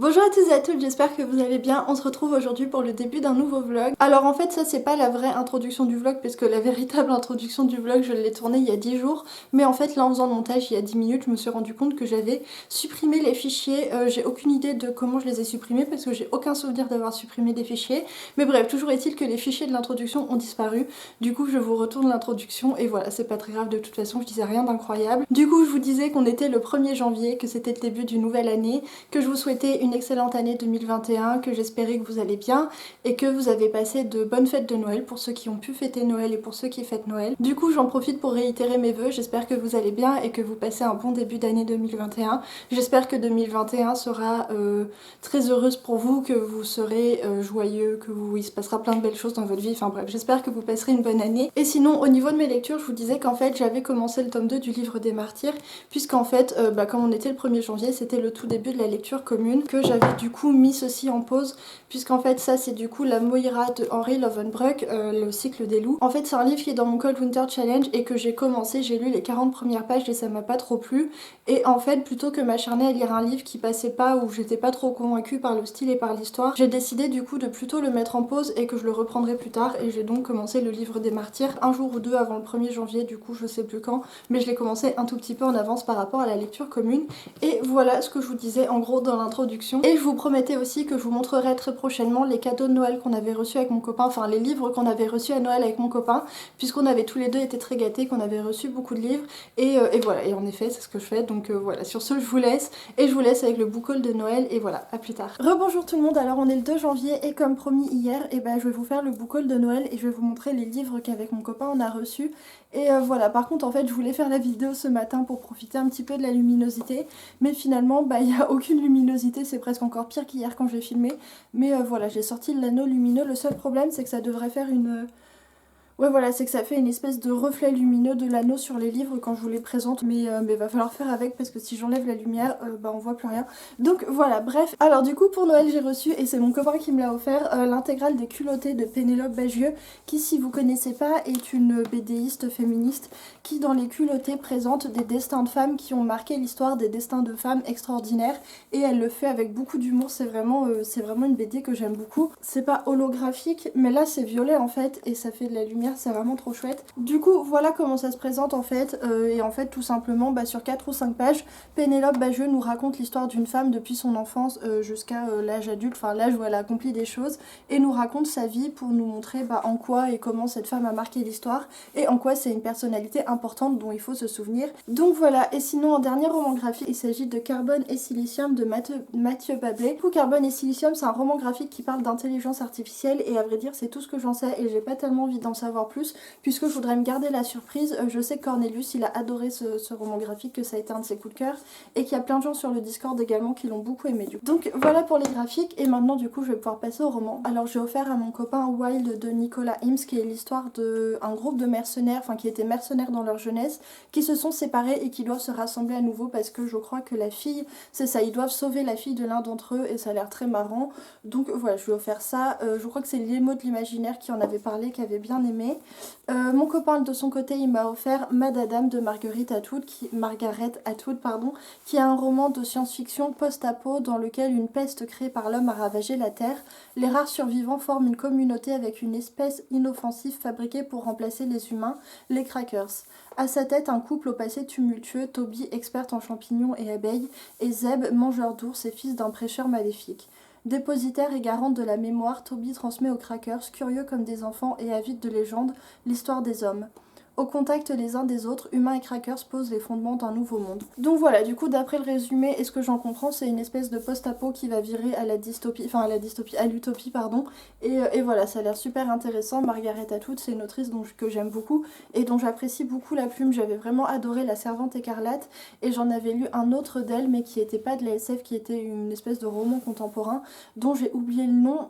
Bonjour à tous et à toutes, j'espère que vous allez bien. On se retrouve aujourd'hui pour le début d'un nouveau vlog. Alors en fait ça c'est pas la vraie introduction du vlog parce que la véritable introduction du vlog je l'ai tournée il y a 10 jours. Mais en fait là en faisant le montage il y a 10 minutes je me suis rendu compte que j'avais supprimé les fichiers. J'ai aucune idée de comment je les ai supprimés parce que j'ai aucun souvenir d'avoir supprimé des fichiers. Mais bref, toujours est-il que les fichiers de l'introduction ont disparu. Du coup je vous retourne l'introduction et voilà, c'est pas très grave de toute façon, je disais rien d'incroyable. Du coup je vous disais qu'on était le 1er janvier, que c'était le début d'une nouvelle année, que je vous souhaitais une excellente année 2021, que j'espérais que vous allez bien et que vous avez passé de bonnes fêtes de Noël pour ceux qui ont pu fêter Noël et pour ceux qui fêtent Noël. Du coup j'en profite pour réitérer mes vœux, j'espère que vous allez bien et que vous passez un bon début d'année 2021. J'espère que 2021 sera très heureuse pour vous, que vous serez joyeux, il se passera plein de belles choses dans votre vie, enfin bref, j'espère que vous passerez une bonne année. Et sinon au niveau de mes lectures, je vous disais qu'en fait j'avais commencé le tome 2 du livre des martyrs, puisqu'en fait comme on était le 1er janvier, c'était le tout début de la lecture commune, que j'avais du coup mis ceci en pause, puisqu'en fait ça c'est du coup la Moira de Henry Lovenbroek, le cycle des loups. En fait c'est un livre qui est dans mon Cold Winter Challenge et que j'ai commencé, j'ai lu les 40 premières pages et ça m'a pas trop plu. Et en fait plutôt que m'acharner à lire un livre qui passait pas, ou j'étais pas trop convaincue par le style et par l'histoire, j'ai décidé du coup de plutôt le mettre en pause et que je le reprendrai plus tard. Et j'ai donc commencé le livre des martyrs un jour ou deux avant le 1er janvier, du coup je sais plus quand, mais je l'ai commencé un tout petit peu en avance par rapport à la lecture commune. Et voilà ce que je vous disais en gros dans l'introduction. Et je vous promettais aussi que je vous montrerai très prochainement les cadeaux de Noël qu'on avait reçus avec mon copain, enfin les livres qu'on avait reçus à Noël avec mon copain, puisqu'on avait tous les deux été très gâtés, qu'on avait reçu beaucoup de livres. Et voilà, et en effet c'est ce que je fais, donc voilà, sur ce je vous laisse, et je vous laisse avec le book haul de Noël, et voilà, à plus tard. Rebonjour tout le monde, alors on est le 2 janvier, et comme promis hier, et ben je vais vous faire le book haul de Noël, et je vais vous montrer les livres qu'avec mon copain on a reçus. Et voilà, par contre en fait je voulais faire la vidéo ce matin pour profiter un petit peu de la luminosité, mais finalement bah il n'y a aucune luminosité, c'est presque encore pire qu'hier quand j'ai filmé. Mais voilà, j'ai sorti l'anneau lumineux, le seul problème c'est que ça devrait faire une... Ouais voilà, c'est que ça fait une espèce de reflet lumineux de l'anneau sur les livres quand je vous les présente, mais va falloir faire avec parce que si j'enlève la lumière, bah on voit plus rien. Donc voilà, bref. Alors du coup pour Noël j'ai reçu, et c'est mon copain qui me l'a offert, l'intégrale des Culottées de Pénélope Bagieux, qui si vous connaissez pas est une BDiste féministe qui dans les Culottées présente des destins de femmes qui ont marqué l'histoire des destins de femmes extraordinaires, et elle le fait avec beaucoup d'humour, c'est vraiment une BD que j'aime beaucoup. C'est pas holographique, mais là c'est violet en fait, et ça fait de la lumière, c'est vraiment trop chouette. Du coup voilà comment ça se présente en fait, et en fait tout simplement sur 4 ou 5 pages, Pénélope Bagieux nous raconte l'histoire d'une femme depuis son enfance jusqu'à l'âge adulte, enfin l'âge où elle a accompli des choses, et nous raconte sa vie pour nous montrer en quoi et comment cette femme a marqué l'histoire, et en quoi c'est une personnalité importante dont il faut se souvenir. Donc voilà, et sinon en dernier roman graphique, il s'agit de Carbone et Silicium de Mathieu Bablé. Du coup Carbone et Silicium c'est un roman graphique qui parle d'intelligence artificielle, et à vrai dire c'est tout ce que j'en sais et j'ai pas tellement envie d'en savoir plus puisque je voudrais me garder la surprise. Je sais que Cornelius il a adoré ce roman graphique, que ça a été un de ses coups de cœur, et qu'il y a plein de gens sur le Discord également qui l'ont beaucoup aimé. Donc voilà pour les graphiques, et maintenant du coup je vais pouvoir passer au roman. Alors j'ai offert à mon copain Wild de Nicolas Ims, qui est l'histoire d'un groupe de mercenaires, enfin qui étaient mercenaires dans leur jeunesse, qui se sont séparés et qui doivent se rassembler à nouveau parce que je crois que la fille, c'est ça, ils doivent sauver la fille de l'un d'entre eux, et ça a l'air très marrant. Donc voilà, je lui ai offert ça. Je crois que c'est L'émo de l'imaginaire qui en avait parlé, qui avait bien aimé. Mon copain de son côté il m'a offert Madadam de Margaret Atwood, qui est un roman de science-fiction post-apo dans lequel une peste créée par l'homme a ravagé la Terre. Les rares survivants forment une communauté avec une espèce inoffensive fabriquée pour remplacer les humains, les Crackers. À sa tête, un couple au passé tumultueux, Toby, experte en champignons et abeilles, et Zeb, mangeur d'ours et fils d'un prêcheur maléfique. Dépositaire et garante de la mémoire, Toby transmet aux Crackers, curieux comme des enfants et avides de légendes, l'histoire des hommes. Au contact les uns des autres, humains et Crackers posent les fondements d'un nouveau monde. Donc voilà, du coup d'après le résumé et ce que j'en comprends, c'est une espèce de post-apo qui va virer à la dystopie, à l'utopie pardon. Et voilà, ça a l'air super intéressant. Margaret Atwood, c'est une autrice que j'aime beaucoup et dont j'apprécie beaucoup la plume. J'avais vraiment adoré La Servante écarlate, et j'en avais lu un autre d'elle, mais qui n'était pas de la SF, qui était une espèce de roman contemporain dont j'ai oublié le nom.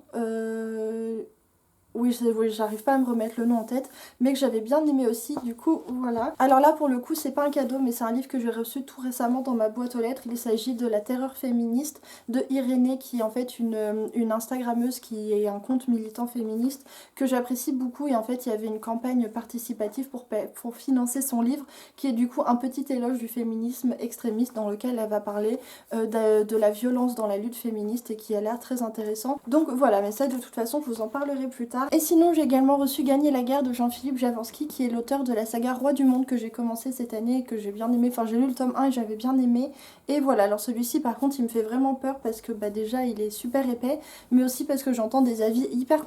Oui, j'arrive pas à me remettre le nom en tête, mais que j'avais bien aimé aussi, du coup, voilà. Alors là, pour le coup, c'est pas un cadeau, mais c'est un livre que j'ai reçu tout récemment dans ma boîte aux lettres. Il s'agit de La Terreur féministe de Irénée, qui est en fait une Instagrammeuse qui est un compte militant féministe que j'apprécie beaucoup. Et en fait, il y avait une campagne participative pour financer son livre, qui est du coup un petit éloge du féminisme extrémiste dans lequel elle va parler de la violence dans la lutte féministe et qui a l'air très intéressant. Donc voilà, mais ça de toute façon, je vous en parlerai plus tard. Et sinon, j'ai également reçu Gagner la guerre de Jean-Philippe Javorski, qui est l'auteur de la saga Roi du Monde que j'ai commencé cette année et que j'ai bien aimé. Enfin, j'ai lu le tome 1 et j'avais bien aimé. Et voilà, alors celui-ci, par contre, il me fait vraiment peur parce que bah, déjà, il est super épais, mais aussi parce que j'entends des avis hyper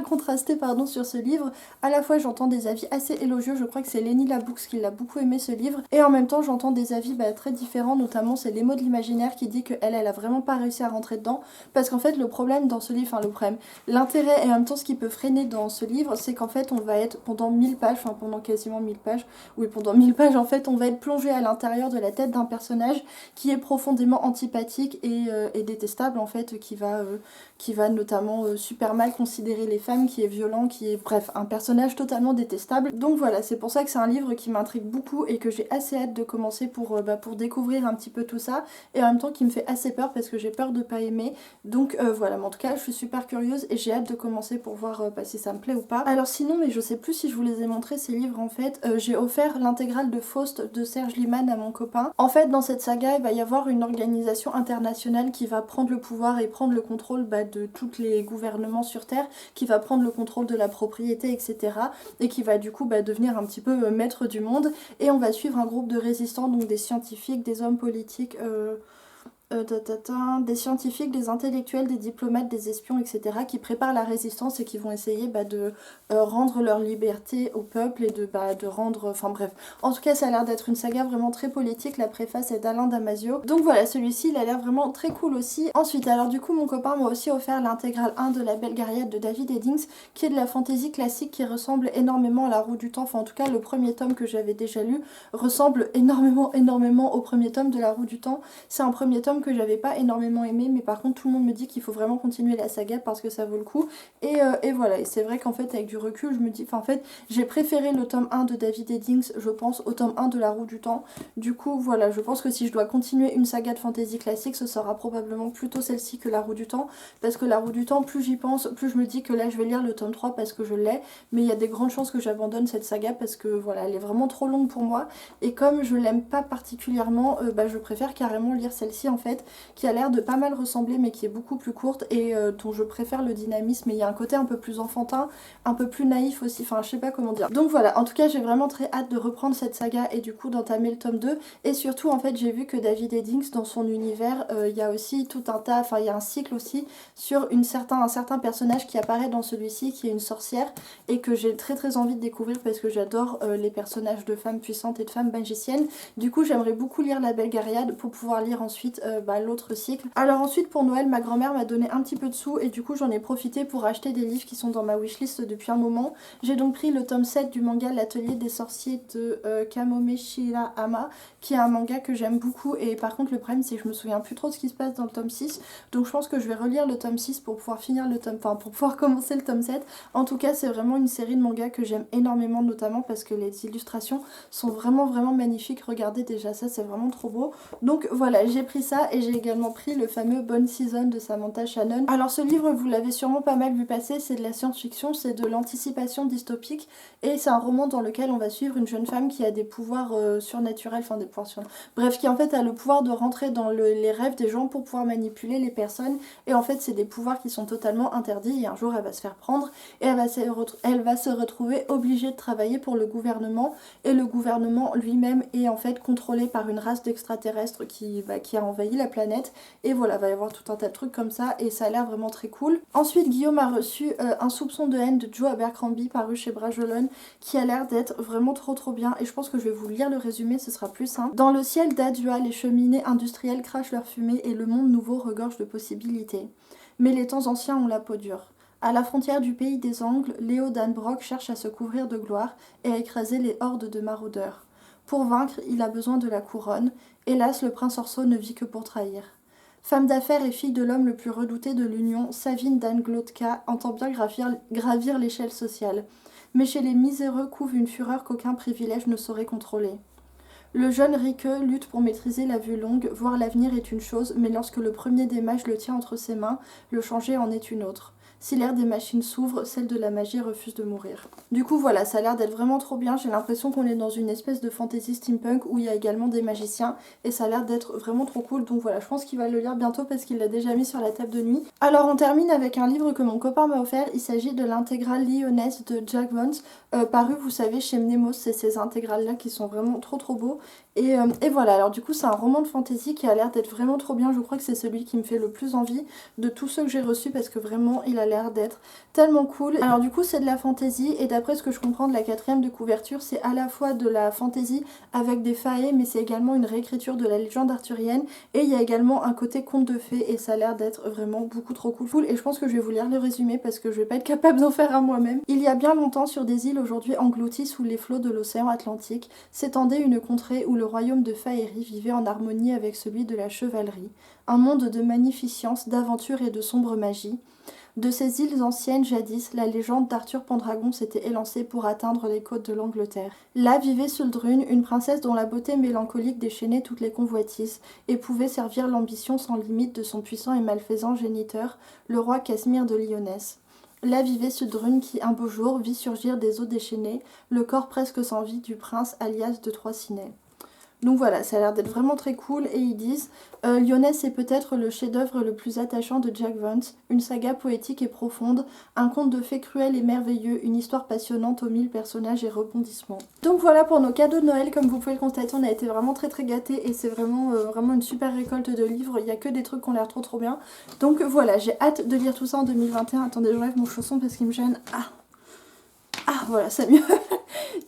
contrastés pardon, sur ce livre. À la fois, j'entends des avis assez élogieux. Je crois que c'est Lénie Labouxe qui l'a beaucoup aimé ce livre. Et en même temps, j'entends des avis très différents, notamment c'est Les mots de l'imaginaire qui dit elle a vraiment pas réussi à rentrer dedans. Parce qu'en fait, le problème dans ce livre, enfin le problème, l'intérêt et en même temps ce qui peut freiner dans ce livre, c'est qu'en fait on va être pendant 1000 pages, enfin pendant quasiment 1000 pages, oui pendant 1000 pages en fait on va être plongé à l'intérieur de la tête d'un personnage qui est profondément antipathique et détestable en fait, qui va notamment super mal considérer les femmes, qui est violent, qui est bref un personnage totalement détestable. Donc voilà, c'est pour ça que c'est un livre qui m'intrigue beaucoup et que j'ai assez hâte de commencer pour découvrir un petit peu tout ça, et en même temps qui me fait assez peur parce que j'ai peur de pas aimer. Donc voilà, mais en tout cas je suis super curieuse et j'ai hâte de commencer pour voir si ça me plaît ou pas. Alors sinon, mais je sais plus si je vous les ai montrés ces livres en fait, j'ai offert l'intégrale de Faust de Serge Liman à mon copain. En fait dans cette saga il va y avoir une organisation internationale qui va prendre le pouvoir et prendre le contrôle de tous les gouvernements sur Terre, qui va prendre le contrôle de la propriété etc. et qui va du coup devenir un petit peu maître du monde, et on va suivre un groupe de résistants, donc des scientifiques, des hommes politiques, des scientifiques, des intellectuels, des diplomates, des espions, etc. qui préparent la résistance et qui vont essayer de rendre leur liberté au peuple et de rendre... Enfin bref, en tout cas ça a l'air d'être une saga vraiment très politique. La préface est d'Alain Damasio. Donc voilà, celui-ci il a l'air vraiment très cool aussi. Ensuite, alors du coup mon copain m'a aussi offert l'intégrale 1 de La Belle Guerrière de David Eddings, qui est de la fantaisie classique qui ressemble énormément à La Roue du Temps. Enfin en tout cas le premier tome que j'avais déjà lu ressemble énormément au premier tome de La Roue du Temps. C'est un premier tome que j'avais pas énormément aimé, mais par contre tout le monde me dit qu'il faut vraiment continuer la saga parce que ça vaut le coup. Et voilà, et c'est vrai qu'en fait avec du recul je me dis, enfin en fait j'ai préféré le tome 1 de David Eddings je pense au tome 1 de La Roue du Temps. Du coup voilà, je pense que si je dois continuer une saga de fantasy classique, ce sera probablement plutôt celle-ci que La Roue du Temps, parce que La Roue du Temps, plus j'y pense, plus je me dis que là je vais lire le tome 3 parce que je l'ai, mais il y a des grandes chances que j'abandonne cette saga parce que voilà, elle est vraiment trop longue pour moi, et comme je l'aime pas particulièrement, je préfère carrément lire celle-ci en fait, qui a l'air de pas mal ressembler mais qui est beaucoup plus courte et dont je préfère le dynamisme, et il y a un côté un peu plus enfantin, un peu plus naïf aussi, enfin je sais pas comment dire. Donc voilà, en tout cas j'ai vraiment très hâte de reprendre cette saga et du coup d'entamer le tome 2, et surtout en fait j'ai vu que David Eddings dans son univers, il y a aussi tout un tas, enfin il y a un cycle aussi sur un certain personnage qui apparaît dans celui-ci, qui est une sorcière, et que j'ai très envie de découvrir parce que j'adore les personnages de femmes puissantes et de femmes magiciennes. Du coup j'aimerais beaucoup lire La Belle Guerrière pour pouvoir lire ensuite l'autre cycle. Alors ensuite pour Noël, ma grand-mère m'a donné un petit peu de sous et du coup j'en ai profité pour acheter des livres qui sont dans ma wishlist depuis un moment. J'ai donc pris le tome 7 du manga L'Atelier des sorciers de Kamome Shirahama, qui est un manga que j'aime beaucoup, et par contre le problème c'est que je me souviens plus trop de ce qui se passe dans le tome 6, donc je pense que je vais relire le tome 6 pour pouvoir finir le tome, enfin pour pouvoir commencer le tome 7. En tout cas c'est vraiment une série de mangas que j'aime énormément, notamment parce que les illustrations sont vraiment magnifiques. Regardez déjà ça, c'est vraiment trop beau. Donc voilà, j'ai pris ça, et j'ai également pris le fameux Bonne Season de Samantha Shannon. Alors ce livre, vous l'avez sûrement pas mal vu passer, c'est de la science-fiction, c'est de l'anticipation dystopique, et c'est un roman dans lequel on va suivre une jeune femme qui a des pouvoirs surnaturels, enfin des pouvoirs sur... Bref, qui en fait a le pouvoir de rentrer dans les rêves des gens pour pouvoir manipuler les personnes, et en fait c'est des pouvoirs qui sont totalement interdits, et un jour elle va se faire prendre, et elle va se retrouver obligée de travailler pour le gouvernement, et le gouvernement lui-même est en fait contrôlé par une race d'extraterrestres qui a envahi la planète, et voilà, va y avoir tout un tas de trucs comme ça, et ça a l'air vraiment très cool. Ensuite Guillaume a reçu Un soupçon de haine de Joe Abercrombie, paru chez Brajolon, qui a l'air d'être vraiment trop bien, et je pense que je vais vous lire le résumé, ce sera plus simple. Dans le ciel d'Adua, les cheminées industrielles crachent leur fumée et le monde nouveau regorge de possibilités. Mais les temps anciens ont la peau dure. À la frontière du pays des Angles, Léo Danbrock cherche à se couvrir de gloire et à écraser les hordes de maraudeurs. Pour vaincre, il a besoin de la couronne. Hélas, le prince Orso ne vit que pour trahir. Femme d'affaires et fille de l'homme le plus redouté de l'Union, Savine d'Anglotka entend bien gravir l'échelle sociale. Mais chez les miséreux couve une fureur qu'aucun privilège ne saurait contrôler. Le jeune Riqueux lutte pour maîtriser la vue longue, voir l'avenir est une chose, mais lorsque le premier des mages le tient entre ses mains, le changer en est une autre. Si l'ère des machines s'ouvre, celle de la magie refuse de mourir. Du coup voilà, ça a l'air d'être vraiment trop bien, j'ai l'impression qu'on est dans une espèce de fantasy steampunk où il y a également des magiciens et ça a l'air d'être vraiment trop cool, donc voilà, je pense qu'il va le lire bientôt parce qu'il l'a déjà mis sur la table de nuit. Alors on termine avec un livre que mon copain m'a offert, il s'agit de l'intégrale lyonnaise de Jack Vance, paru vous savez chez Mnemos, c'est ces intégrales là qui sont vraiment trop beaux. Et voilà, alors du coup c'est un roman de fantasy qui a l'air d'être vraiment trop bien, je crois que c'est celui qui me fait le plus envie de tous ceux que j'ai reçus parce que vraiment il a l'air d'être tellement cool. Alors du coup c'est de la fantasy et d'après ce que je comprends de la quatrième de couverture, c'est à la fois de la fantasy avec des faées mais c'est également une réécriture de la légende arthurienne et il y a également un côté conte de fées et ça a l'air d'être vraiment beaucoup trop cool et je pense que je vais vous lire le résumé parce que je vais pas être capable d'en faire un moi-même. Il y a bien longtemps sur des îles aujourd'hui englouties sous les flots de l'océan Atlantique s'étendait une contrée où le royaume de Faérie vivait en harmonie avec celui de la chevalerie, un monde de magnificence, d'aventure et de sombre magie. De ces îles anciennes jadis, la légende d'Arthur Pendragon s'était élancée pour atteindre les côtes de l'Angleterre. Là vivait Suldrune, une princesse dont la beauté mélancolique déchaînait toutes les convoitises et pouvait servir l'ambition sans limite de son puissant et malfaisant géniteur, le roi Casimir de Lyonesse. Là vivait Suldrune qui, un beau jour, vit surgir des eaux déchaînées, le corps presque sans vie du prince alias de Trois-Cinets. Donc voilà, ça a l'air d'être vraiment très cool et ils disent Lyonesse est peut-être le chef-d'œuvre le plus attachant de Jack Vance, une saga poétique et profonde, un conte de fées cruel et merveilleux, une histoire passionnante aux 1000 personnages et rebondissements. Donc voilà pour nos cadeaux de Noël, comme vous pouvez le constater, on a été vraiment très gâtés et c'est vraiment une super récolte de livres, il n'y a que des trucs qui ont l'air trop bien. Donc voilà, j'ai hâte de lire tout ça en 2021. Attendez, j'enlève mon chausson parce qu'il me gêne. Ah voilà, c'est mieux.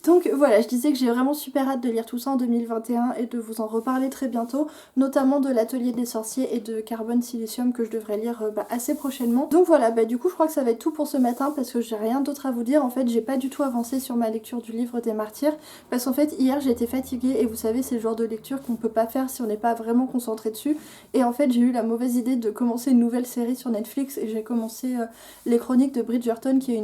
Donc voilà, je disais que j'ai vraiment super hâte de lire tout ça en 2021 et de vous en reparler très bientôt, notamment de l'Atelier des sorciers et de Carbone Silicium que je devrais lire assez prochainement. Donc voilà, du coup je crois que ça va être tout pour ce matin parce que j'ai rien d'autre à vous dire. En fait, j'ai pas du tout avancé sur ma lecture du livre des martyrs parce qu'en fait hier j'étais fatiguée et vous savez c'est le genre de lecture qu'on peut pas faire si on n'est pas vraiment concentré dessus. Et en fait j'ai eu la mauvaise idée de commencer une nouvelle série sur Netflix et j'ai commencé les Chroniques de Bridgerton qui est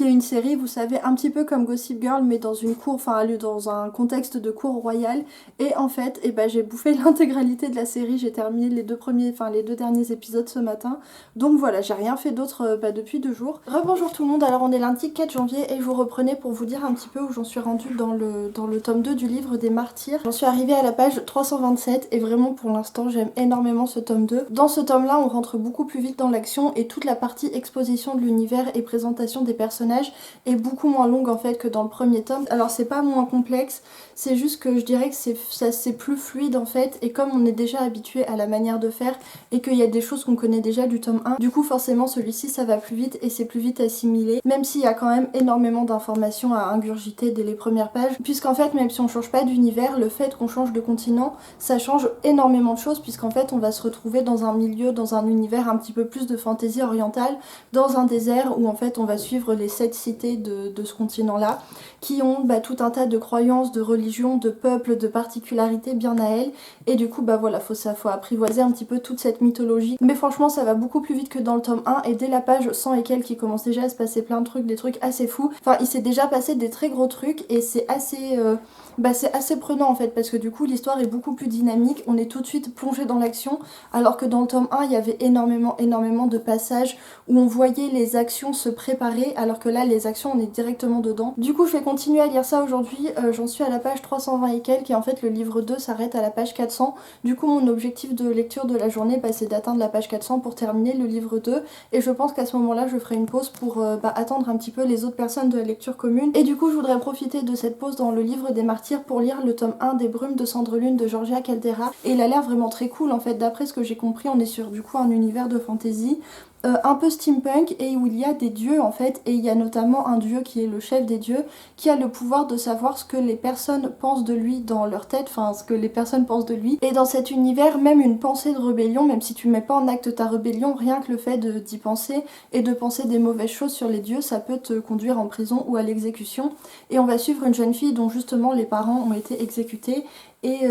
une série, vous savez, un petit peu comme Gossip Girl mais dans une cour, dans un contexte de cour royale. Et en fait, j'ai bouffé l'intégralité de la série, j'ai terminé les deux derniers épisodes ce matin. Donc voilà, j'ai rien fait d'autre depuis 2 jours. Rebonjour tout le monde, alors on est lundi 4 janvier et je vous reprenais pour vous dire un petit peu où j'en suis rendue dans le tome 2 du livre des martyrs. J'en suis arrivée à la page 327 et vraiment pour l'instant j'aime énormément ce tome 2. Dans ce tome là on rentre beaucoup plus vite dans l'action et toute la partie exposition de l'univers et présentation des personnages est beaucoup moins longue en fait que dans le premier tome. Alors c'est pas moins complexe, c'est juste que je dirais que c'est plus fluide en fait et comme on est déjà habitué à la manière de faire et qu'il y a des choses qu'on connaît déjà du tome 1, du coup forcément celui-ci ça va plus vite et c'est plus vite assimilé, même s'il y a quand même énormément d'informations à ingurgiter dès les premières pages, puisqu'en fait même si on change pas d'univers, le fait qu'on change de continent ça change énormément de choses puisqu'en fait on va se retrouver dans un milieu, dans un univers un petit peu plus de fantaisie orientale, dans un désert où en fait on va suivre les 7 cités de ce continent là qui ont tout un tas de croyances, de religions, de peuples, de particularités bien à elles et du coup voilà, faut apprivoiser un petit peu toute cette mythologie. Mais franchement ça va beaucoup plus vite que dans le tome 1 et dès la page 100 et quelques il commence déjà à se passer plein de trucs, des trucs assez fous. Enfin il s'est déjà passé des très gros trucs et c'est assez prenant en fait parce que du coup l'histoire est beaucoup plus dynamique, on est tout de suite plongé dans l'action alors que dans le tome 1 il y avait énormément de passages où on voyait les actions se préparer alors que là les actions on est directement dedans. Du coup je vais continuer à lire ça aujourd'hui, j'en suis à la page 320 et quelques et en fait le livre 2 s'arrête à la page 400. Du coup mon objectif de lecture de la journée c'est d'atteindre la page 400 pour terminer le livre 2 et je pense qu'à ce moment là je ferai une pause pour attendre un petit peu les autres personnes de la lecture commune et du coup je voudrais profiter de cette pause dans le livre des martyrs pour lire le tome 1 des Brumes de Cendrelune de Georgia Caldera et il a l'air vraiment très cool en fait. D'après ce que j'ai compris on est sur du coup un univers de fantasy un peu steampunk et où il y a des dieux en fait et il y a notamment un dieu qui est le chef des dieux qui a le pouvoir de savoir ce que les personnes pensent de lui dans leur tête, enfin ce que les personnes pensent de lui et dans cet univers même une pensée de rébellion, même si tu mets pas en acte ta rébellion, rien que le fait d'y penser et de penser des mauvaises choses sur les dieux ça peut te conduire en prison ou à l'exécution et on va suivre une jeune fille dont justement les parents ont été exécutés et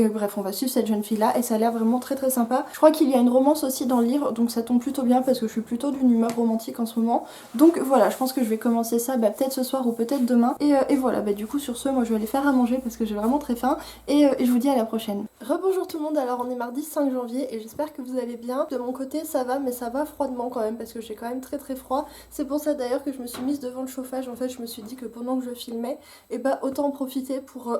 bref, on va suivre cette jeune fille là et ça a l'air vraiment très très sympa. Je crois qu'il y a une romance aussi dans le livre, donc ça tombe plutôt bien parce que je suis plutôt d'une humeur romantique en ce moment. Donc voilà, je pense que je vais commencer ça peut-être ce soir ou peut-être demain. Et voilà, du coup sur ce, moi je vais aller faire à manger parce que j'ai vraiment très faim et je vous dis à la prochaine. Rebonjour tout le monde, alors on est mardi 5 janvier et j'espère que vous allez bien. De mon côté ça va, mais ça va froidement quand même parce que j'ai quand même très très froid. C'est pour ça d'ailleurs que je me suis mise devant le chauffage. En fait je me suis dit que pendant que je filmais, et autant en profiter pour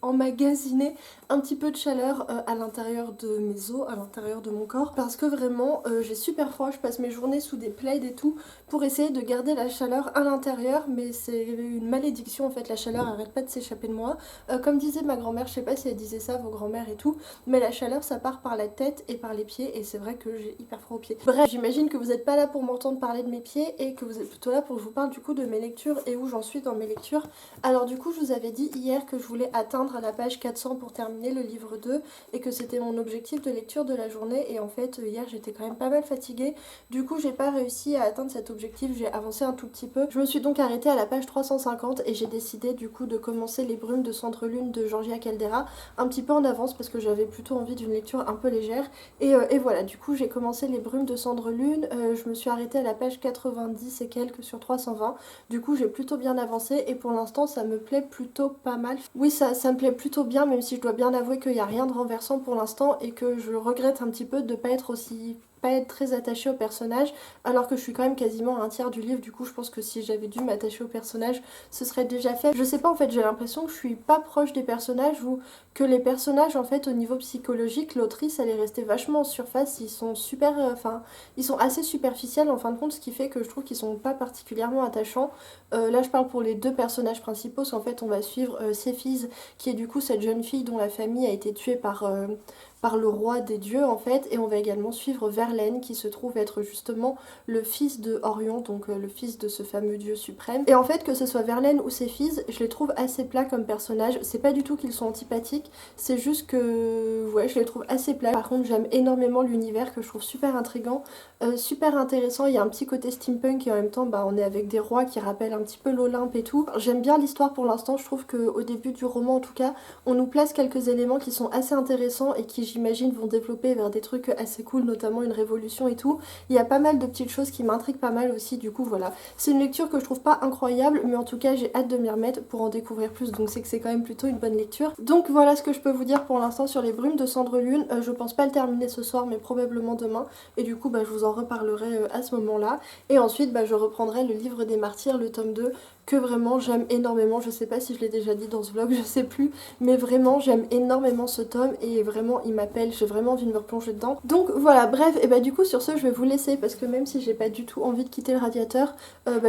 emmagasiner un petit peu de chaleur à l'intérieur de mes os, à l'intérieur de mon corps, parce que vraiment j'ai super froid. Je passe mes journées sous des plaids et tout pour essayer de garder la chaleur à l'intérieur, mais c'est une malédiction en fait, la chaleur arrête pas de s'échapper de moi. Comme disait ma grand-mère, je sais pas si elle disait ça, vos grand-mères et tout, mais la chaleur ça part par la tête et par les pieds, et c'est vrai que j'ai hyper froid aux pieds. Bref, j'imagine que vous êtes pas là pour m'entendre parler de mes pieds et que vous êtes plutôt là pour que je vous parle du coup de mes lectures et où j'en suis dans mes lectures. Alors du coup je vous avais dit hier que je voulais atteindre la page 400 pour terminer le livre 2 et que c'était mon objectif de lecture de la journée, et en fait hier j'étais quand même pas mal fatiguée, du coup j'ai pas réussi à atteindre cet objectif, j'ai avancé un tout petit peu. Je me suis donc arrêtée à la page 350 et j'ai décidé du coup de commencer Les Brumes de Centre-Lune de Georgia Caldera un petit peu en avance parce que j'avais plutôt envie d'une lecture un peu légère, et voilà, du coup j'ai commencé Les Brumes de Cendre-Lune, je me suis arrêtée à la page 90 et quelques sur 320, du coup j'ai plutôt bien avancé et pour l'instant ça me plaît plutôt pas mal. Oui, ça me plaît plutôt bien, même si je dois bien avouer qu'il n'y a rien de renversant pour l'instant et que je regrette un petit peu de pas être très attachée au personnage, alors que je suis quand même quasiment à un tiers du livre. Du coup je pense que si j'avais dû m'attacher au personnage ce serait déjà fait. Je sais pas, en fait j'ai l'impression que je suis pas proche des personnages, ou que les personnages en fait au niveau psychologique, l'autrice elle est restée vachement en surface, ils sont super, ils sont assez superficiels en fin de compte, ce qui fait que je trouve qu'ils sont pas particulièrement attachants. Là je parle pour les deux personnages principaux, parce qu'en fait on va suivre Céphise, qui est du coup cette jeune fille dont la famille a été tuée par le roi des dieux en fait, et on va également suivre Verlaine qui se trouve être justement le fils de Orion, donc le fils de ce fameux dieu suprême. Et en fait que ce soit Verlaine ou Céphise, je les trouve assez plats comme personnages, c'est pas du tout qu'ils sont antipathiques, c'est juste que ouais je les trouve assez plats. Par contre j'aime énormément l'univers que je trouve super intriguant, super intéressant, il y a un petit côté steampunk et en même temps on est avec des rois qui rappellent un petit peu l'Olympe et tout. J'aime bien l'histoire pour l'instant, je trouve qu'au début du roman en tout cas on nous place quelques éléments qui sont assez intéressants et qui j'imagine vont développer vers des trucs assez cool, notamment une révolution et tout. Il y a pas mal de petites choses qui m'intriguent pas mal aussi, du coup voilà. C'est une lecture que je trouve pas incroyable, mais en tout cas j'ai hâte de m'y remettre pour en découvrir plus, donc c'est que c'est quand même plutôt une bonne lecture. Donc voilà ce que je peux vous dire pour l'instant sur Les Brumes de Cendre-Lune. Je pense pas le terminer ce soir mais probablement demain, et du coup je vous en reparlerai à ce moment là. Et ensuite je reprendrai le livre des martyrs, le tome 2, que vraiment j'aime énormément. Je sais pas si je l'ai déjà dit dans ce vlog, je sais plus, mais vraiment j'aime énormément ce tome et vraiment il m'appelle, j'ai vraiment envie de me replonger dedans. Donc voilà, bref, et du coup sur ce je vais vous laisser parce que même si j'ai pas du tout envie de quitter le radiateur,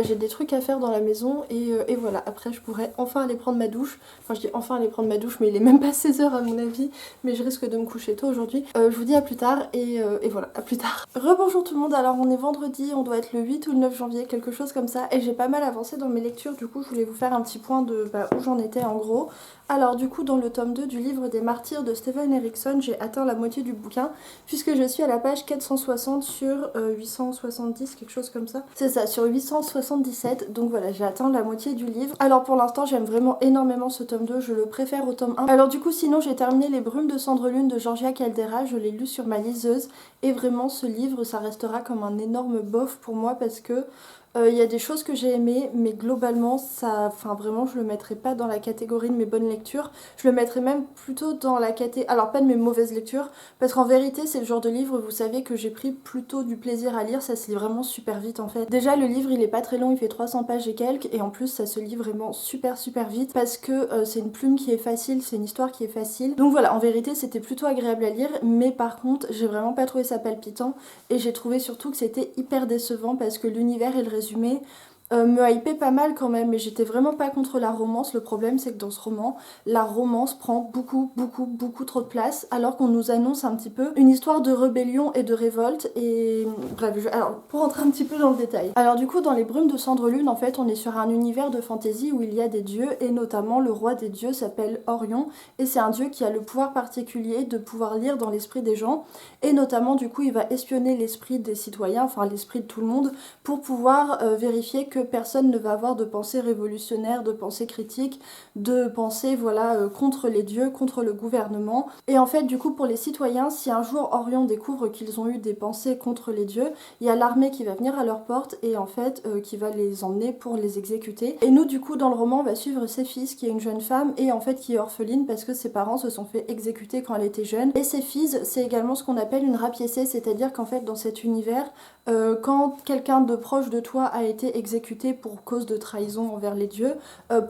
j'ai des trucs à faire dans la maison, et voilà, après je pourrais enfin aller prendre ma douche. Enfin je dis enfin aller prendre ma douche, mais il est même pas 16h à mon avis, mais je risque de me coucher tôt aujourd'hui. Je vous dis à plus tard, et voilà, à plus tard. Rebonjour tout le monde, alors on est vendredi, on doit être le 8 ou le 9 janvier, quelque chose comme ça, et j'ai pas mal avancé dans mes lectures. Du coup je voulais vous faire un petit point de où j'en étais en gros. Alors du coup dans le tome 2 du livre des martyrs de Stephen Erickson, j'ai atteint la moitié du bouquin puisque je suis à la page 460 sur 870, quelque chose comme ça. C'est ça, sur 877, donc voilà, j'ai atteint la moitié du livre. Alors pour l'instant j'aime vraiment énormément ce tome 2, je le préfère au tome 1. Alors du coup sinon j'ai terminé Les Brumes de Cendre-Lune de Georgia Caldera, je l'ai lu sur ma liseuse, et vraiment ce livre ça restera comme un énorme bof pour moi parce que il y a des choses que j'ai aimées, mais globalement, vraiment, je le mettrais pas dans la catégorie de mes bonnes lectures. Je le mettrais même plutôt dans la catégorie, alors pas de mes mauvaises lectures, parce qu'en vérité, c'est le genre de livre, vous savez, que j'ai pris plutôt du plaisir à lire. Ça se lit vraiment super vite en fait. Déjà, le livre, il est pas très long, il fait 300 pages et quelques, et en plus, ça se lit vraiment super vite parce que c'est une plume qui est facile, c'est une histoire qui est facile. Donc voilà, en vérité, c'était plutôt agréable à lire, mais par contre, j'ai vraiment pas trouvé ça palpitant, et j'ai trouvé surtout que c'était hyper décevant parce que l'univers et le résumé me hypait pas mal quand même, mais j'étais vraiment pas contre la romance. Le problème c'est que dans ce roman, la romance prend beaucoup trop de place, alors qu'on nous annonce un petit peu une histoire de rébellion et de révolte, et bref, alors pour rentrer un petit peu dans le détail. Alors du coup dans Les Brumes de Cendre-Lune, en fait on est sur un univers de fantasy où il y a des dieux, et notamment le roi des dieux s'appelle Orion, et c'est un dieu qui a le pouvoir particulier de pouvoir lire dans l'esprit des gens, et notamment du coup il va espionner l'esprit des citoyens, enfin l'esprit de tout le monde, pour pouvoir vérifier que que personne ne va avoir de pensée révolutionnaire, de pensée critique, de pensée voilà contre les dieux, contre le gouvernement. Et en fait du coup pour les citoyens, si un jour Orion découvre qu'ils ont eu des pensées contre les dieux, il y a l'armée qui va venir à leur porte et en fait qui va les emmener pour les exécuter. Et nous du coup dans le roman on va suivre Céphise qui est une jeune femme et en fait qui est orpheline parce que ses parents se sont fait exécuter quand elle était jeune. Et Céphise c'est également ce qu'on appelle une rapiécée, c'est-à-dire qu'en fait dans cet univers quand quelqu'un de proche de toi a été exécuté pour cause de trahison envers les dieux,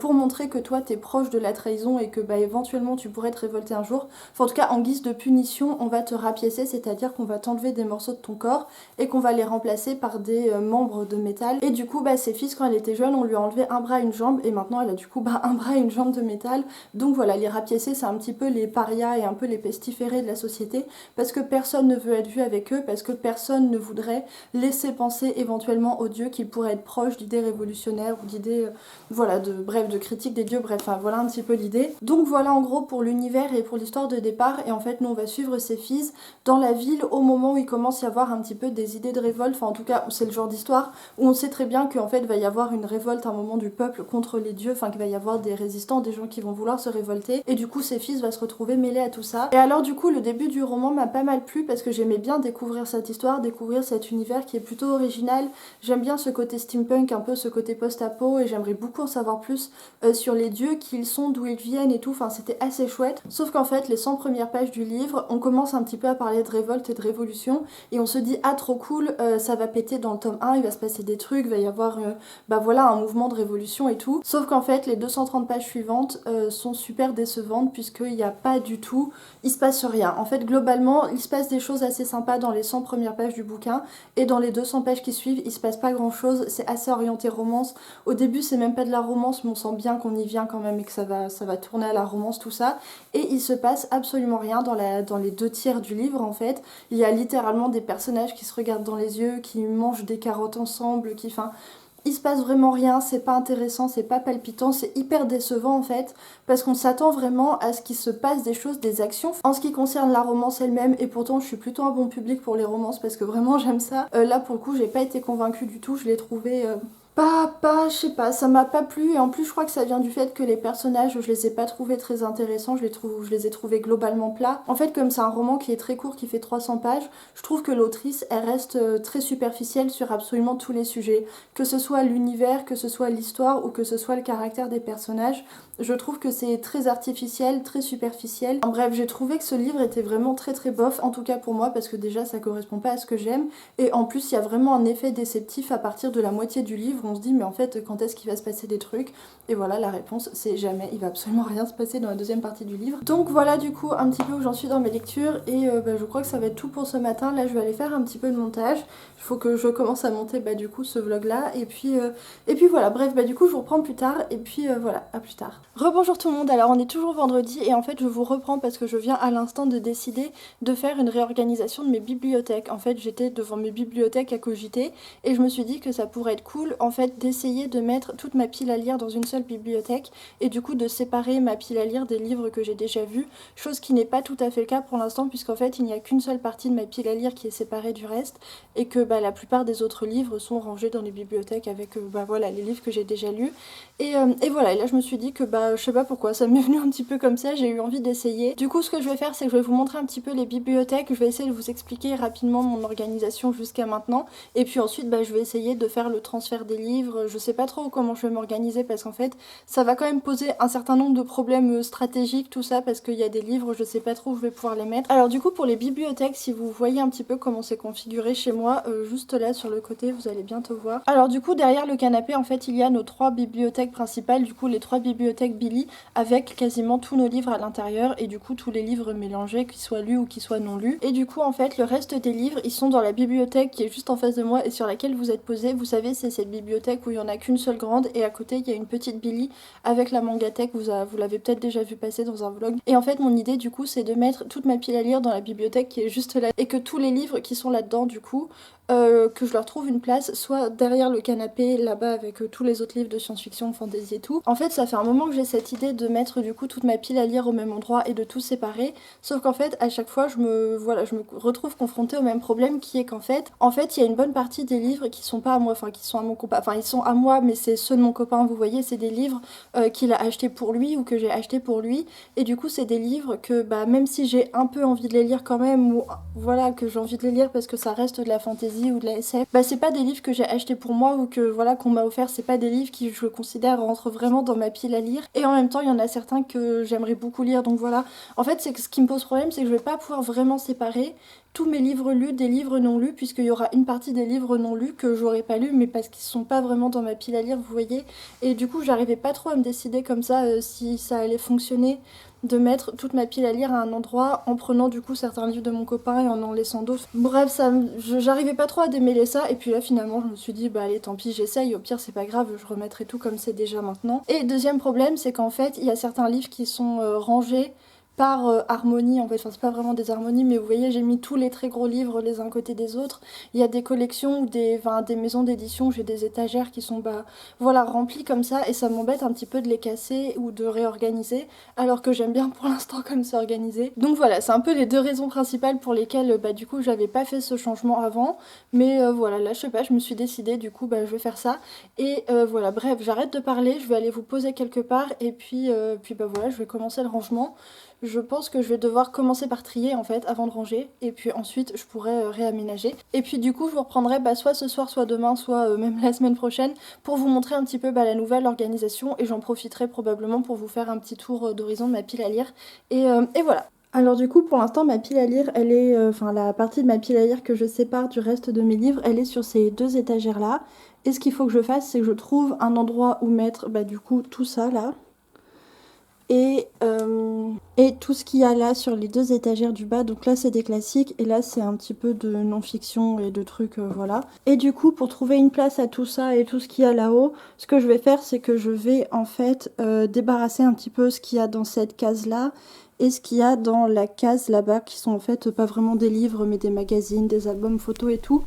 pour montrer que toi t'es proche de la trahison et que bah, éventuellement tu pourrais te révolter un jour, enfin, en tout cas en guise de punition on va te rapiécer, c'est-à-dire qu'on va t'enlever des morceaux de ton corps et qu'on va les remplacer par des membres de métal. Et du coup bah, ses fils quand elle était jeune on lui a enlevé un bras et une jambe et maintenant elle a du coup bah, un bras et une jambe de métal. Donc voilà, les rapiécés c'est un petit peu les parias et un peu les pestiférés de la société parce que personne ne veut être vu avec eux, parce que personne ne voudrait laisser penser éventuellement aux dieux qu'ils pourraient être proches d'idées révolutionnaires ou d'idées voilà bref de critiques des dieux, bref enfin, voilà un petit peu l'idée. Donc voilà en gros pour l'univers et pour l'histoire de départ. Et en fait nous on va suivre Céphise dans la ville au moment où il commence à y avoir un petit peu des idées de révolte, enfin en tout cas c'est le genre d'histoire où on sait très bien qu'en fait il va y avoir une révolte à un moment du peuple contre les dieux, enfin qu'il va y avoir des résistants, des gens qui vont vouloir se révolter et du coup Céphise va se retrouver mêlée à tout ça. Et alors du coup le début du roman m'a pas mal plu parce que j'aimais bien découvrir cette histoire, découvrir cet univers qui est plutôt original. J'aime bien ce côté steampunk, un peu ce côté post-apo et j'aimerais beaucoup en savoir plus sur les dieux, qui ils sont, d'où ils viennent et tout, enfin c'était assez chouette. Sauf qu'en fait les 100 premières pages du livre, on commence un petit peu à parler de révolte et de révolution et on se dit ah trop cool, ça va péter dans le tome 1, il va se passer des trucs, il va y avoir bah voilà un mouvement de révolution et tout. Sauf qu'en fait les 230 pages suivantes sont super décevantes puisqu'il n'y a pas du tout, il se passe rien. En fait globalement il se passe des choses assez sympas dans les 100 premières pages du bouquin et dans les 200 pages qui suivent il se passe pas grand chose, c'est assez orienté romance. Au début c'est même pas de la romance mais on sent bien qu'on y vient quand même et que ça va tourner à la romance tout ça. Et il se passe absolument rien dans les 2 tiers du livre en fait. Il y a littéralement des personnages qui se regardent dans les yeux, qui mangent des carottes ensemble, qui... Enfin, il se passe vraiment rien, c'est pas intéressant, c'est pas palpitant, c'est hyper décevant en fait, parce qu'on s'attend vraiment à ce qu'il se passe des choses, des actions. En ce qui concerne la romance elle-même, et pourtant je suis plutôt un bon public pour les romances parce que vraiment j'aime ça, là pour le coup j'ai pas été convaincue du tout, je l'ai trouvé... je sais pas, ça m'a pas plu et en plus je crois que ça vient du fait que les personnages je les ai pas trouvés très intéressants, je les ai trouvés globalement plats. En fait comme c'est un roman qui est très court, qui fait 300 pages, je trouve que l'autrice elle reste très superficielle sur absolument tous les sujets, que ce soit l'univers, que ce soit l'histoire ou que ce soit le caractère des personnages. Je trouve que c'est très artificiel, très superficiel. En bref, j'ai trouvé que ce livre était vraiment très très bof, en tout cas pour moi, parce que déjà ça correspond pas à ce que j'aime. Et en plus, il y a vraiment un effet déceptif à partir de la moitié du livre. On se dit, mais en fait, quand est-ce qu'il va se passer des trucs? Et voilà, la réponse, c'est jamais. Il va absolument rien se passer dans la deuxième partie du livre. Donc voilà du coup un petit peu où j'en suis dans mes lectures. Et je crois que ça va être tout pour ce matin. Là, je vais aller faire un petit peu de montage. Il faut que je commence à monter du coup ce vlog là. Et puis voilà, bref, du coup je vous reprends plus tard. Et puis voilà, à plus tard. Rebonjour tout le monde, alors on est toujours vendredi et en fait je vous reprends parce que je viens à l'instant de décider de faire une réorganisation de mes bibliothèques. En fait j'étais devant mes bibliothèques à cogiter et je me suis dit que ça pourrait être cool en fait d'essayer de mettre toute ma pile à lire dans une seule bibliothèque et du coup de séparer ma pile à lire des livres que j'ai déjà vus, chose qui n'est pas tout à fait le cas pour l'instant puisqu'en fait il n'y a qu'une seule partie de ma pile à lire qui est séparée du reste et que la plupart des autres livres sont rangés dans les bibliothèques avec voilà les livres que j'ai déjà lus et voilà, et là je me suis dit que je sais pas pourquoi, ça m'est venu un petit peu comme ça, j'ai eu envie d'essayer. Du coup ce que je vais faire c'est que je vais vous montrer un petit peu les bibliothèques, je vais essayer de vous expliquer rapidement mon organisation jusqu'à maintenant et puis ensuite je vais essayer de faire le transfert des livres. Je sais pas trop comment je vais m'organiser parce qu'en fait ça va quand même poser un certain nombre de problèmes stratégiques tout ça parce qu'il y a des livres, je sais pas trop où je vais pouvoir les mettre. Alors du coup pour les bibliothèques, si vous voyez un petit peu comment c'est configuré chez moi, juste là sur le côté vous allez bientôt voir. Alors du coup derrière le canapé en fait il y a nos 3 bibliothèques principales, du coup les 3 bibliothèques Billy avec quasiment tous nos livres à l'intérieur et du coup tous les livres mélangés, qu'ils soient lus ou qu'ils soient non lus. Et du coup en fait le reste des livres ils sont dans la bibliothèque qui est juste en face de moi et sur laquelle vous êtes posé. Vous savez c'est cette bibliothèque où il y en a qu'une seule grande et à côté il y a une petite Billy avec la mangathèque, vous l'avez peut-être déjà vu passer dans un vlog. Et en fait mon idée du coup c'est de mettre toute ma pile à lire dans la bibliothèque qui est juste là et que tous les livres qui sont là-dedans du coup que je leur trouve une place, soit derrière le canapé, là-bas avec tous les autres livres de science-fiction, fantasy et tout. En fait, ça fait un moment que j'ai cette idée de mettre du coup toute ma pile à lire au même endroit et de tout séparer, sauf qu'en fait, à chaque fois, je me retrouve confrontée au même problème qui est qu'en fait, il y a une bonne partie des livres qui sont pas à moi, enfin qui sont à mon copain, enfin ils sont à moi, mais c'est ceux de mon copain, vous voyez, c'est des livres qu'il a achetés pour lui ou que j'ai acheté pour lui, et du coup, c'est des livres que bah même si j'ai un peu envie de les lire quand même, ou voilà, que j'ai envie de les lire parce que ça reste de la fantasy ou de la SF, bah c'est pas des livres que j'ai achetés pour moi ou que voilà qu'on m'a offert, c'est pas des livres qui je considère rentrent vraiment dans ma pile à lire, et en même temps il y en a certains que j'aimerais beaucoup lire, donc voilà. En fait c'est que ce qui me pose problème, c'est que je vais pas pouvoir vraiment séparer tous mes livres lus des livres non lus, puisqu'il y aura une partie des livres non lus que j'aurais pas lus, mais parce qu'ils sont pas vraiment dans ma pile à lire, vous voyez, et du coup j'arrivais pas trop à me décider comme ça si ça allait fonctionner de mettre toute ma pile à lire à un endroit en prenant du coup certains livres de mon copain et en laissant d'autres. Bref, j'arrivais pas trop à démêler ça, et puis là finalement je me suis dit bah allez tant pis, j'essaye, au pire c'est pas grave, je remettrai tout comme c'est déjà maintenant. Et deuxième problème, c'est qu'en fait il y a certains livres qui sont rangés par harmonie, en fait, enfin c'est pas vraiment des harmonies, mais vous voyez j'ai mis tous les très gros livres les uns côté des autres. Il y a des collections ou des maisons d'édition où j'ai des étagères qui sont bah voilà remplies comme ça, et ça m'embête un petit peu de les casser ou de réorganiser, alors que j'aime bien pour l'instant comme c'est organisé. Donc voilà, c'est un peu les deux raisons principales pour lesquelles bah du coup j'avais pas fait ce changement avant, mais voilà, là je sais pas, je me suis décidée, du coup bah je vais faire ça, et voilà, bref, j'arrête de parler, je vais aller vous poser quelque part, et puis bah voilà, je vais commencer le rangement. Je pense que je vais devoir commencer par trier en fait avant de ranger, et puis ensuite je pourrai réaménager. Et puis du coup je vous reprendrai bah, soit ce soir, soit demain, soit même la semaine prochaine pour vous montrer un petit peu bah, la nouvelle organisation, et j'en profiterai probablement pour vous faire un petit tour d'horizon de ma pile à lire. Et voilà. Alors du coup pour l'instant ma pile à lire elle est, enfin la partie de ma pile à lire que je sépare du reste de mes livres, elle est sur ces deux étagères là. Et ce qu'il faut que je fasse, c'est que je trouve un endroit où mettre bah, du coup tout ça là. Et tout ce qu'il y a là sur les deux étagères du bas, donc là c'est des classiques et là c'est un petit peu de non-fiction et de trucs, voilà. Et du coup pour trouver une place à tout ça et tout ce qu'il y a là-haut, ce que je vais faire c'est que je vais en fait débarrasser un petit peu ce qu'il y a dans cette case-là et ce qu'il y a dans la case là-bas qui sont en fait pas vraiment des livres mais des magazines, des albums photos et tout.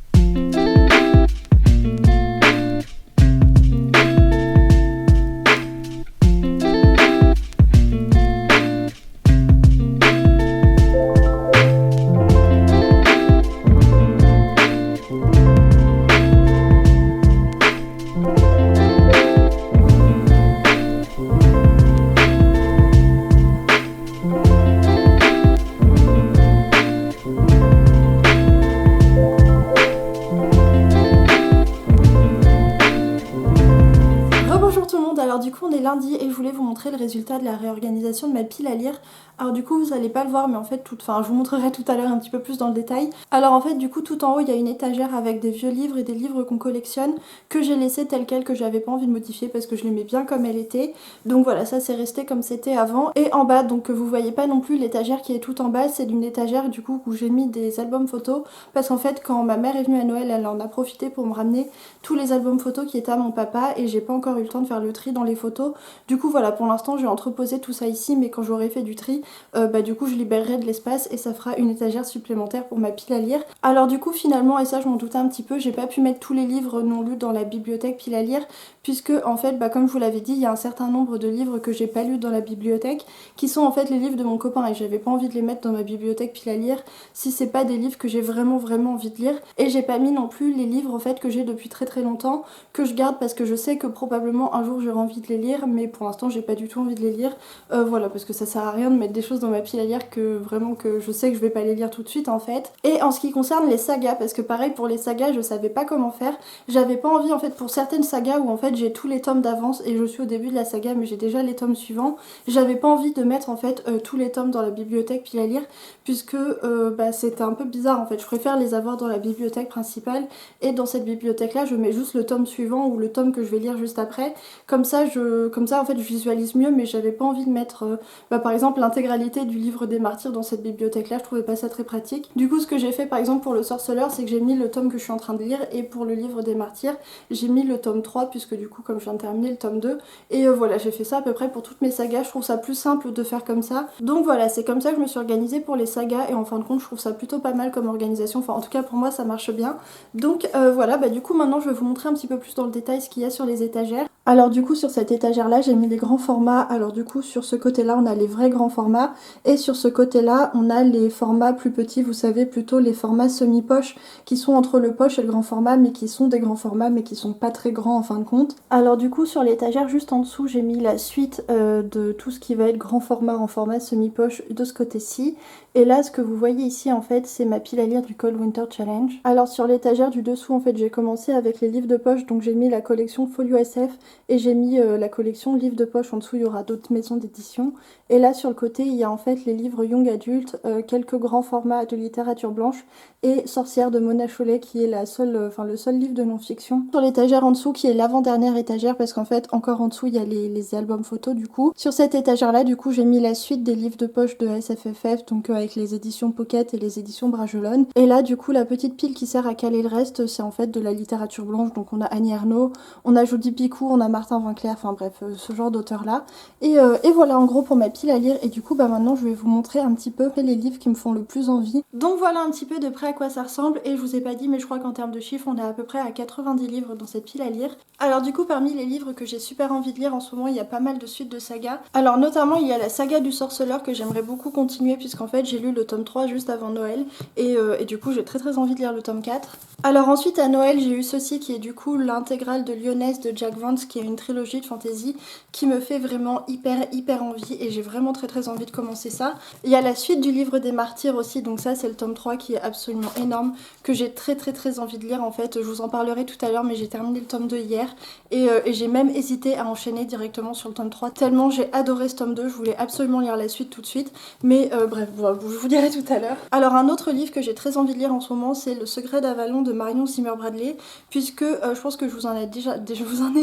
Alors du coup on est lundi et je voulais vous montrer le résultat de la réorganisation de ma pile à lire. Alors du coup vous allez pas le voir mais en fait je vous montrerai tout à l'heure un petit peu plus dans le détail. Alors en fait du coup tout en haut il y a une étagère avec des vieux livres et des livres qu'on collectionne que j'ai laissé telle quelle, que j'avais pas envie de modifier parce que je l'aimais bien comme elle était. Donc voilà, ça c'est resté comme c'était avant. Et en bas, donc vous voyez pas non plus l'étagère qui est tout en bas, c'est une étagère du coup où j'ai mis des albums photos, parce qu'en fait quand ma mère est venue à Noël elle en a profité pour me ramener tous les albums photos qui étaient à mon papa, et j'ai pas encore eu le temps de faire le tri dans les photos. Du coup voilà, pour l'instant j'ai entreposé tout ça ici, mais quand j'aurai fait du tri, bah du coup je libérerai de l'espace et ça fera une étagère supplémentaire pour ma pile à lire. Alors du coup finalement, et ça je m'en doutais un petit peu, j'ai pas pu mettre tous les livres non lus dans la bibliothèque pile à lire, puisque en fait bah comme je vous l'avais dit, il y a un certain nombre de livres que j'ai pas lus dans la bibliothèque qui sont en fait les livres de mon copain, et j'avais pas envie de les mettre dans ma bibliothèque pile à lire si c'est pas des livres que j'ai vraiment envie de lire. Et j'ai pas mis non plus les livres en fait que j'ai depuis très longtemps, que je garde parce que je sais que probablement un jour j'aurai envie de les lire, mais pour l'instant j'ai pas du tout envie de les lire. Voilà, parce que ça sert à rien de mettre des choses dans ma pile à lire que vraiment que je sais que je vais pas les lire tout de suite en fait. Et en ce qui concerne les sagas, parce que pareil pour les sagas je savais pas comment faire, j'avais pas envie en fait pour certaines sagas où en fait j'ai tous les tomes d'avance et je suis au début de la saga mais j'ai déjà les tomes suivants, j'avais pas envie de mettre en fait tous les tomes dans la bibliothèque pile à lire, puisque bah, c'était un peu bizarre en fait. Je préfère les avoir dans la bibliothèque principale, et dans cette bibliothèque là je mets juste le tome suivant ou le tome que je vais lire juste après, comme ça je comme ça en fait je visualise mieux, mais j'avais pas envie de mettre par exemple l'intégralité du livre des martyrs dans cette bibliothèque là, je trouvais pas ça très pratique. Du coup ce que j'ai fait par exemple pour le sorceleur, c'est que j'ai mis le tome que je suis en train de lire, et pour le livre des martyrs j'ai mis le tome 3 puisque du coup comme je viens de terminer le tome 2, et voilà, j'ai fait ça à peu près pour toutes mes sagas. Je trouve ça plus simple de faire comme ça, donc voilà, c'est comme ça que je me suis organisée pour les sagas, et en fin de compte je trouve ça plutôt pas mal comme organisation, enfin en tout cas pour moi ça marche bien. Donc voilà, du coup maintenant je vais vous montrer un petit peu plus dans le détail ce qu'il y a sur les étagères. Alors du coup sur cette étagère là j'ai mis les grands formats. Alors du coup sur ce côté là on a les vrais grands formats, et sur ce côté là on a les formats plus petits, vous savez, plutôt les formats semi-poche qui sont entre le poche et le grand format, mais qui sont des grands formats mais qui sont pas très grands en fin de compte. Alors du coup sur l'étagère juste en dessous j'ai mis la suite de tout ce qui va être grand format en format semi-poche de ce côté-ci. Et là ce que vous voyez ici en fait c'est ma pile à lire du Cold Winter Challenge. Alors sur l'étagère du dessous en fait j'ai commencé avec les livres de poche, donc j'ai mis la collection Folio SF et j'ai mis la collection livres de poche. En dessous il y aura d'autres maisons d'édition, et là sur le côté il y a en fait les livres young adultes, quelques grands formats de littérature blanche et Sorcière de Mona Chollet qui est le seul livre de non-fiction. Sur l'étagère en dessous qui est l'avant-dernière étagère, parce qu'en fait encore en dessous il y a les albums photos du coup. Sur cette étagère là du coup j'ai mis la suite des livres de poche de SFFF, donc avec les éditions Pocket et les éditions Bragelonne. Et là du coup la petite pile qui sert à caler le reste c'est en fait de la littérature blanche, donc on a Annie Ernaux, on a Jodi Picou, on a Martin Vinclair, enfin bref ce genre d'auteur là. Et voilà en gros pour ma pile à lire, et du coup maintenant je vais vous montrer un petit peu les livres qui me font le plus envie. Donc voilà un petit peu de près à quoi ça ressemble, et je vous ai pas dit mais je crois qu'en termes de chiffres on est à peu près à 90 livres dans cette pile à lire. Alors du coup parmi les livres que j'ai super envie de lire en ce moment il y a pas mal de suites de sagas. Alors notamment il y a la saga du sorceleur que j'aimerais beaucoup continuer, puisqu'en fait j'ai lu le tome 3 juste avant Noël, et du coup j'ai très envie de lire le tome 4. Alors ensuite à Noël j'ai eu ceci qui est du coup l'intégrale de Lyonesse de Jack Vance, qui est une trilogie de fantasy qui me fait vraiment hyper envie, et j'ai vraiment très envie de commencer ça. Il y a la suite du livre des martyrs aussi, donc ça c'est le tome 3 qui est absolument énorme, que j'ai très envie de lire en fait. Je vous en parlerai tout à l'heure, mais j'ai terminé le tome 2 hier, et j'ai même hésité à enchaîner directement sur le tome 3 tellement j'ai adoré ce tome 2, je voulais absolument lire la suite tout de suite, mais bref, voilà, je vous dirai tout à l'heure. Alors un autre livre que j'ai très envie de lire en ce moment c'est Le Secret d'Avalon de Marion Zimmer Bradley, puisque je pense que je vous en ai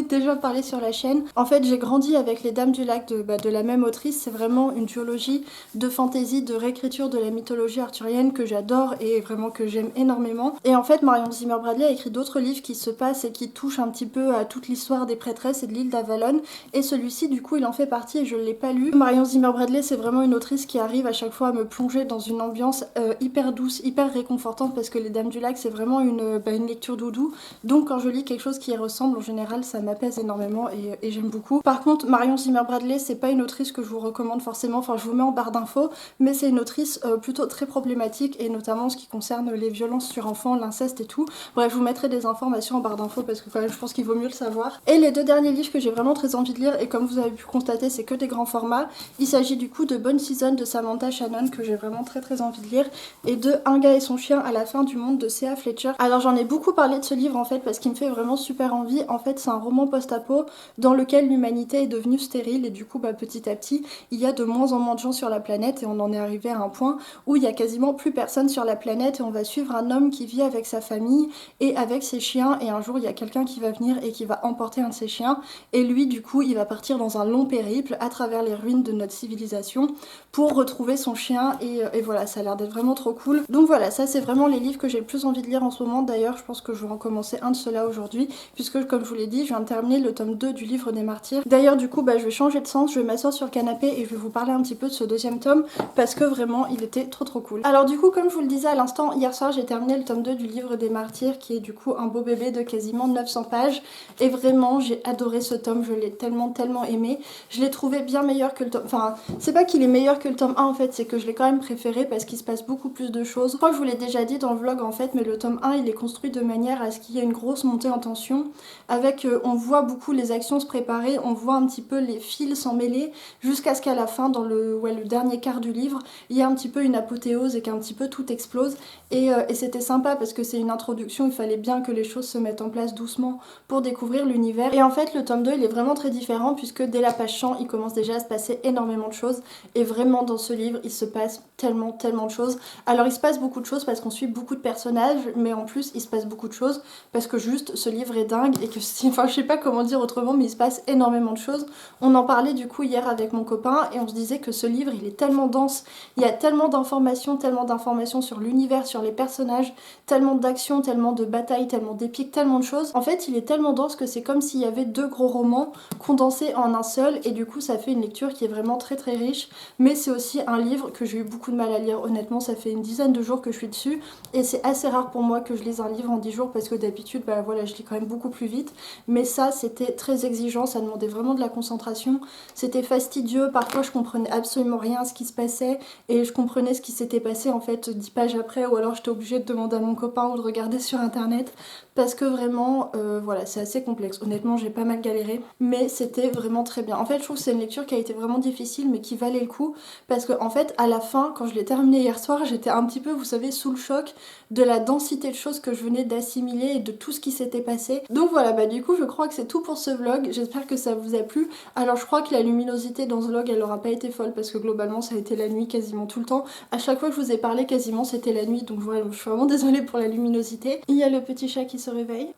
déjà parlé sur la chaîne. En fait j'ai grandi avec Les Dames du Lac de la même autrice, c'est vraiment une duologie de fantasy, de réécriture de la mythologie arthurienne que j'adore et vraiment que j'aime énormément. Et en fait Marion Zimmer Bradley a écrit d'autres livres qui se passent et qui touchent un petit peu à toute l'histoire des prêtresses et de l'île d'Avalon, et celui-ci du coup il en fait partie et je ne l'ai pas lu. Marion Zimmer Bradley c'est vraiment une autrice qui arrive à chaque fois à me plonger dans une ambiance hyper douce, hyper réconfortante, parce que Les Dames du Lac c'est vraiment une lecture doudou, donc quand je lis quelque chose qui y ressemble en général ça m'apaise énormément et j'aime beaucoup. Par contre Marion Zimmer Bradley c'est pas une autrice que je vous recommande forcément, enfin je vous mets en barre d'infos, mais c'est une autrice plutôt très problématique, et notamment en ce qui concerne les violences sur enfants, l'inceste et tout. Bref, je vous mettrai des informations en barre d'infos parce que quand même je pense qu'il vaut mieux le savoir. Et les deux derniers livres que j'ai vraiment très envie de lire, et comme vous avez pu constater c'est que des grands formats, il s'agit du coup de Bonne Season de Samantha Shannon que j'ai vraiment très envie de lire, et de Un gars et son chien à la fin du monde de C.A. Fletcher. Alors j'en ai beaucoup parlé de ce livre en fait parce qu'il me fait vraiment super envie. En fait c'est un roman post-apo dans lequel l'humanité est devenue stérile, et du coup petit à petit il y a de moins en moins de gens sur la planète, et on en est arrivé à un point où il y a quasiment plus personne sur la planète, et on va suivre un homme qui vit avec sa famille et avec ses chiens, et un jour il y a quelqu'un qui va venir et qui va emporter un de ses chiens, et lui du coup il va partir dans un long périple à travers les ruines de notre civilisation pour retrouver son chien, et voilà, ça a l'air d'être vraiment trop cool. Donc voilà, ça c'est vraiment les livres que j'ai le plus envie de lire en ce moment. D'ailleurs je pense que je vais en commencer un de ceux-là aujourd'hui, puisque comme je vous l'ai dit je viens de terminer le tome 2 du livre des martyrs. D'ailleurs du coup je vais changer de sens, je vais m'asseoir sur le canapé et je vais vous parler un petit peu de ce deuxième tome parce que vraiment il était trop cool. Alors du coup comme je vous le disais à l'instant, hier soir j'ai terminé le tome 2 du livre des martyrs, qui est du coup un beau bébé de quasiment 900 pages, et vraiment j'ai adoré ce tome, je l'ai tellement aimé. Je l'ai trouvé bien meilleur que le tome, enfin c'est pas qu'il est meilleur que le tome 1 en fait, c'est que je l'ai quand même préféré parce qu'il se passe beaucoup plus de choses. Je crois que je vous l'ai déjà dit dans le vlog en fait, mais le tome 1 il est construit de manière à ce qu'il y ait une grosse montée en tension, avec on voit beaucoup les actions se préparer, on voit un petit peu les fils s'en mêler, jusqu'à ce qu'à la fin dans le dernier quart du livre il y a un petit peu une apothéose et qu'un petit peu tout explose, et c'était sympa parce que c'est une introduction, il fallait bien que les choses se mettent en place doucement pour découvrir l'univers. Et en fait le tome 2 il est vraiment très différent, puisque dès la page 100 il commence déjà à se passer énormément de choses, et vraiment dans ce livre il se passe tellement de choses. Alors il se passe beaucoup de choses parce qu'on suit beaucoup de personnages, mais en plus il se passe beaucoup de choses parce que juste ce livre est dingue, et que enfin je sais pas comment comment dire autrement, mais il se passe énormément de choses. On en parlait du coup hier avec mon copain et on se disait que ce livre il est tellement dense, il y a tellement d'informations sur l'univers, sur les personnages, tellement d'actions, tellement de batailles, tellement d'épiques, tellement de choses. En fait il est tellement dense que c'est comme s'il y avait 2 gros romans condensés en un seul et du coup ça fait une lecture qui est vraiment très très riche, mais c'est aussi un livre que j'ai eu beaucoup de mal à lire. Honnêtement ça fait une dizaine de jours que je suis dessus et c'est assez rare pour moi que je lise un livre en 10 jours parce que d'habitude bah voilà je lis quand même beaucoup plus vite, mais ça c'était très exigeant, ça demandait vraiment de la concentration, c'était fastidieux, parfois je comprenais absolument rien à ce qui se passait et je comprenais ce qui s'était passé en fait 10 pages après ou alors j'étais obligée de demander à mon copain ou de regarder sur internet parce que vraiment voilà c'est assez complexe. Honnêtement j'ai pas mal galéré mais c'était vraiment très bien. En fait je trouve que c'est une lecture qui a été vraiment difficile mais qui valait le coup parce que en fait à la fin quand je l'ai terminé hier soir j'étais un petit peu vous savez sous le choc de la densité de choses que je venais d'assimiler et de tout ce qui s'était passé. Donc voilà bah du coup je crois que c'est tout pour ce vlog, j'espère que ça vous a plu. Alors je crois que la luminosité dans ce vlog elle aura pas été folle parce que globalement ça a été la nuit quasiment tout le temps. À chaque fois que je vous ai parlé quasiment c'était la nuit donc voilà je suis vraiment désolée pour la luminosité. Il y a le petit chat qui se réveille.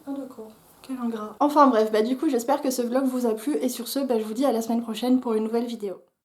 Ah d'accord. Quel ingrat. Enfin bref, bah du coup j'espère que ce vlog vous a plu et sur ce bah je vous dis à la semaine prochaine pour une nouvelle vidéo.